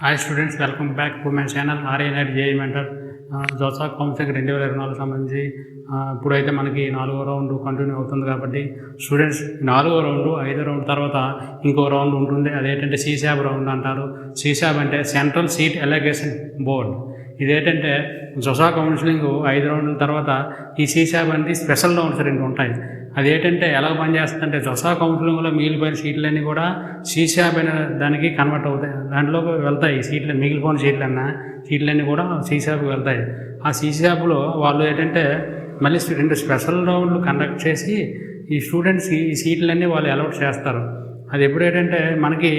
Hi students, welcome back to my channel ఆర్ఏనెట్ JEE mentor. JoSAA counselling 2024 సంబంధించి ఇప్పుడైతే మనకి 4వ రౌండ్ కంటిన్యూ అవుతుంది కాబట్టి స్టూడెంట్స్ 4వ రౌండ్ 5వ రౌండ్ తర్వాత ఇంకో రౌండ్ ఉంటుంది. అదేంటంటే సీశాబ్ రౌండ్ అంటారు. సీశాబ్ అంటే సెంట్రల్ సీట్ ఎలగేషన్ బోర్డ్. ఇదేంటంటే జోసా కౌన్సిలింగ్ 5 రౌండ్ల తర్వాత ఈ సీశాబ్ అనేది స్పెషల్ రౌండ్స్ 2 ఉంటాయి. అదేంటంటే ఎలా పనిచేస్తుందంటే జోసా కౌన్సిలింగ్లో మిగిలిపోయిన సీట్లన్నీ కూడా సీశాబ్ అనే దానికి కన్వర్ట్ అవుతాయి. దాంట్లోకి వెళ్తాయి సీట్లు, మిగిలిపోయిన సీట్లన్నీ కూడా సీశాబ్కి వెళ్తాయి. ఆ సీశాబ్లో వాళ్ళు ఏంటంటే మళ్ళీ 2 స్పెషల్ రౌండ్లు కండక్ట్ చేసి ఈ స్టూడెంట్స్కి ఈ సీట్లన్నీ వాళ్ళు అలౌట్ చేస్తారు. అది ఎప్పుడేంటంటే మనకి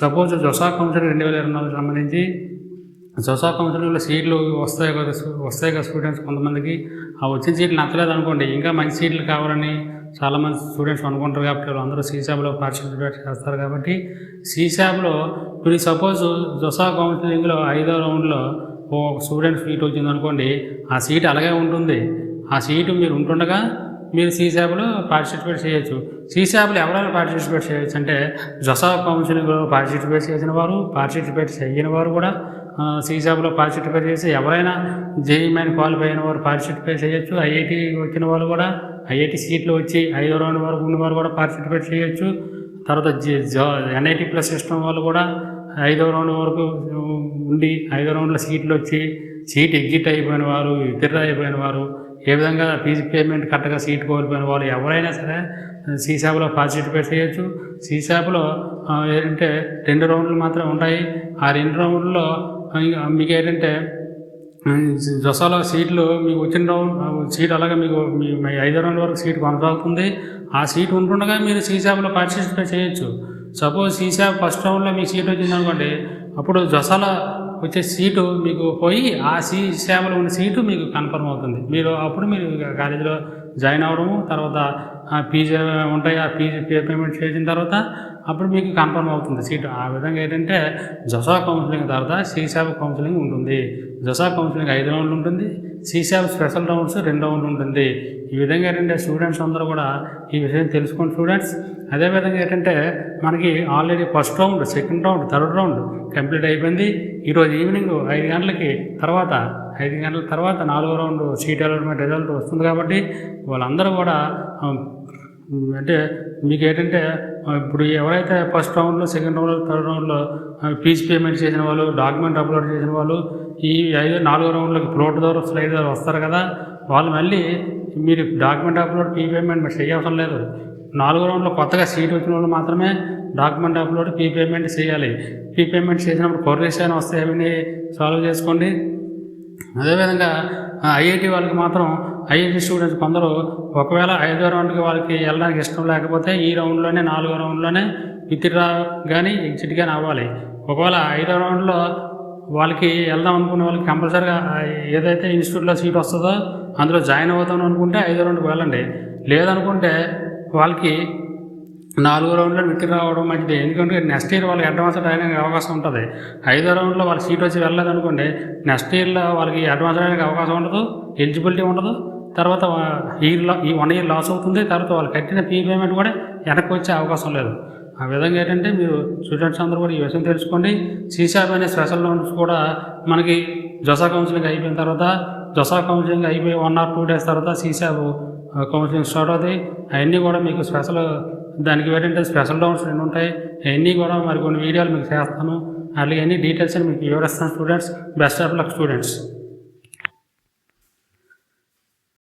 సపోజ్ జోసా కౌన్సిలింగ్ 2024 సంబంధించి జోసా కౌన్సిలింగ్లో సీట్లు వస్తాయి కదా స్టూడెంట్స్. కొంతమందికి ఆ వచ్చిన సీట్లు నచ్చలేదు అనుకోండి, ఇంకా మంచి సీట్లు కావాలని చాలామంది స్టూడెంట్స్ అనుకుంటారు కాబట్టి వాళ్ళందరూ సీశాబ్లో పార్టిసిపేట్ చేస్తారు. కాబట్టి సీశాబ్లో ఇప్పుడు సపోజ్ జోసా కౌన్సిలింగ్లో 5వ రౌండ్లో ఒక స్టూడెంట్ సీట్ వచ్చింది అనుకోండి, ఆ సీట్ అలాగే ఉంటుంది. ఆ సీటు మీరు ఉంటుండగా మీరు సీశాబ్లో పార్టిసిపేట్ చేయొచ్చు. సీశాబ్లో ఎవరైనా పార్టిసిపేట్ చేయొచ్చు అంటే జోసా కౌన్సిలింగ్లో పార్టిసిపేట్ చేసిన వారు, పార్టిసిపేట్ చేయని వారు కూడా సీశాబ్లో పార్టిసిపేట్ చేసి ఎవరైనా జేఈ మెయిన్ క్వాలిఫై అయిన వారు పార్టిసిపేట్ చేయొచ్చు. ఐఐటి వచ్చిన వాళ్ళు కూడా ఐఐటి సీట్లు వచ్చి 5వ రౌండ్ వరకు ఉన్నవారు కూడా పార్టిసిపేట్ చేయొచ్చు. తర్వాత ఎన్ఐటి ప్లస్ సిస్టమ్ వాళ్ళు కూడా 5వ రౌండ్ వరకు ఉండి 5వ రౌండ్లో సీట్లు వచ్చి సీట్ ఎగ్జిట్ అయిపోయిన వారు, విత్డ్రా అయిపోయిన వారు, ఏ విధంగా ఫీజు పేమెంట్ కరెక్ట్గా సీట్ కోల్పోయిన వాళ్ళు ఎవరైనా సరే సీశాబ్లో పార్టిసిపేట్ చేయొచ్చు. సీశాబ్లో ఏంటంటే 2 రౌండ్లు మాత్రమే ఉంటాయి. ఆ 2 రౌండ్లో మీకు ఏంటంటే జోసాలో సీట్లు మీకు వచ్చిన రౌండ్ సీట్ అలాగే మీకు 5వ రౌండ్ వరకు సీట్ కొనసాగుతుంది. ఆ సీట్ ఉంటుండగా మీరు సీశాబ్లో పార్టిసిపేట్ చేయొచ్చు. సపోజ్ సీశాబ్ ఫస్ట్ రౌండ్లో మీకు సీట్ వచ్చింది అనుకోండి, అప్పుడు జోసాలో వచ్చే సీటు మీకు పోయి ఆ సీశాబ్లో ఉన్న సీటు మీకు కన్ఫర్మ్ అవుతుంది. అప్పుడు మీరు కాలేజీలో జాయిన్ అవ్వడము, తర్వాత ఫీజు ఉంటాయి. ఆ ఫీజు పేమెంట్ చేసిన తర్వాత అప్పుడు మీకు కన్ఫర్మ్ అవుతుంది సీటు. ఆ విధంగా ఏంటంటే జోసా కౌన్సిలింగ్ తర్వాత సీశాబ్ కౌన్సిలింగ్ ఉంటుంది. జోసా కౌన్సిలింగ్ 5 రౌండ్లు ఉంటుంది. సీశాబ్ స్పెషల్ రౌండ్స్ 2 రౌండ్లు ఉంటుంది. ఈ విధంగా ఏంటంటే స్టూడెంట్స్ అందరూ కూడా ఈ విషయం తెలుసుకోండి స్టూడెంట్స్. అదేవిధంగా ఏంటంటే మనకి already first round, second round, third round complete అయిపోయింది. ఈరోజు ఈవినింగ్ 5 గంటల తర్వాత 4వ రౌండ్ సీట్ అలాట్మెంట్ రిజల్ట్ వస్తుంది. కాబట్టి వాళ్ళందరూ కూడా అంటే మీకు ఏంటంటే ఇప్పుడు ఎవరైతే ఫస్ట్ రౌండ్లో, సెకండ్ రౌండ్లో, థర్డ్ రౌండ్లో ఫీజు పేమెంట్ చేసిన వాళ్ళు, డాక్యుమెంట్ అప్లోడ్ చేసిన వాళ్ళు ఈ 4వ రౌండ్లోకి ఫ్లోట్ ద్వారా స్లైడ్ ద్వారా వస్తారు కదా, వాళ్ళు మళ్ళీ మీరు డాక్యుమెంట్ అప్లోడ్, ఫీ పేమెంట్ మీరు చేయవసరం లేదు. 4వ రౌండ్లో కొత్తగా సీట్ వచ్చిన వాళ్ళు మాత్రమే డాక్యుమెంట్ అప్లోడ్, ఫీ పేమెంట్ చేయాలి. ఫీ పేమెంట్ చేసినప్పుడు క్వరీస్ అయినా వస్తాయి, అవన్నీ సాల్వ్ చేసుకోండి. అదేవిధంగా ఐఐటి వాళ్ళకి మాత్రం ఐఐటి స్టూడెంట్స్ కొందరు ఒకవేళ 5వ రౌండ్కి వాళ్ళకి వెళ్ళడానికి ఇష్టం లేకపోతే ఈ రౌండ్లోనే 4వ రౌండ్లోనే విత్డ్రా కానీ ఎగ్జిట్ కానీ అవ్వాలి. ఒకవేళ 5వ రౌండ్లో వాళ్ళకి వెళ్దాం అనుకునే వాళ్ళకి కంపల్సరీగా ఏదైతే ఇన్స్టిట్యూట్లో సీట్ వస్తుందో అందులో జాయిన్ అవుతాం అనుకుంటే 5వ రౌండ్కి వెళ్ళండి. లేదనుకుంటే వాళ్ళకి 4వ రౌండ్లో విత్డ్రా అవ్వడం మంచిది. ఎందుకంటే నెక్స్ట్ ఇయర్ వాళ్ళకి అడ్వాన్స్ రాయడానికి అవకాశం ఉంటుంది. 5వ రౌండ్లో వాళ్ళ సీట్ వచ్చి వెళ్ళలేదు అనుకోండి, నెక్స్ట్ ఇయర్లో వాళ్ళకి అడ్వాన్స్ రాయడానికి అవకాశం ఉండదు, ఎలిజిబిలిటీ ఉండదు. తర్వాత ఈ 1 ఇయర్ లాస్ అవుతుంది. తర్వాత వాళ్ళు కట్టిన ఫీ పేమెంట్ కూడా వెనక్కి వచ్చే అవకాశం లేదు. ఆ విధంగా ఏంటంటే మీరు స్టూడెంట్స్ అందరూ కూడా ఈ విషయం తెలుసుకోండి. సీశాబ్ అనే స్పెషల్ రౌండ్స్ కూడా మనకి జోసా కౌన్సిలింగ్ అయిపోయిన తర్వాత, జోసా కౌన్సిలింగ్ అయిపోయి 1 or 2 days తర్వాత సీశాబ్ కౌన్సిలింగ్ స్టార్ట్ అవుతాయి. అవన్నీ కూడా మీకు దానికి ఏంటంటే స్పెషల్ రౌండ్స్ 2 ఉంటాయి. అవన్నీ కూడా మరి కొన్ని వీడియోలు మీకు చేస్తాను. అట్లా అన్ని డీటెయిల్స్ మీకు వివరిస్తాను students. Best of luck students.